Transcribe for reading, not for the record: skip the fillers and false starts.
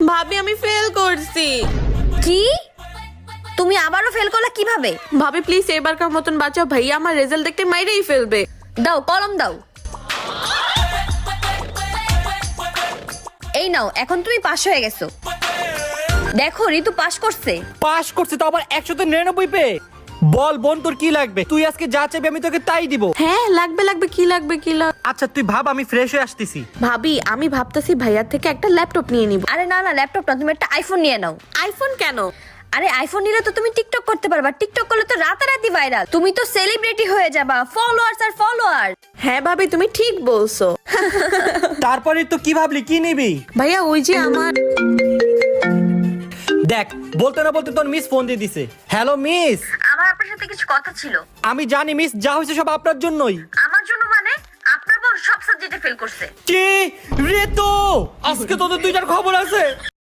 ভাবি আমি ফেল করছি। কি? তুমি আবারও ফেল করলে কিভাবে? ভাবি প্লিজ এবারকার মতন বাঁচাও, ভাইয়া আমার রেজাল্ট দেখতে মাইরেই ফেলবে। দাও কলম দাও। এই নাও, এখন তুমি পাস হয়ে গেছো। দেখো ঋতু পাস করছে। পাস করছে তো আবার 199 পেয়ে। বল বোন তোর কি লাগবে? তুই আজকে যা চাইবি আমি তোকে তাই দিব। হ্যাঁ লাগবে লাগবে, কি লাগবে কি লাগবে? আচ্ছা তুই ভাব, আমি ফ্রেশ হয়ে আসতেছি। ভাবি আমি ভাবতেছি ভাইয়ার থেকে একটা ল্যাপটপ নিয়ে নিব। আরে না না, ল্যাপটপ না, তুমি একটা আইফোন নিয়ে নাও। আইফোন কেন? আরে আইফোন নিলে তো তুমি টিকটক করতে পারবা। টিকটক করলে তো রাতারাতি ভাইরাল, তুমি তো সেলিব্রিটি হয়ে যাবা। ফলোয়ার্স আর ফলোয়ার। হ্যাঁ ভাবি তুমি ঠিক বলছো। তারপরে তো কি ভাবলি, কি নিবি? ভাইয়া ওই যে আমার দেখ, বলতে না বলতে তোর মিস ফোন দিয়ে দিছে। হ্যালো মিস, আমার আপনার সাথে কিছু কথা ছিল। আমি জানি মিস, যা হয়েছে সব আপনার জন্যই। আমার জন্য মানে? আপনার বোন সব সাবজেক্টে ফেল করছে। কি রে তো আজকে তোদের দুইটার খবর আছে।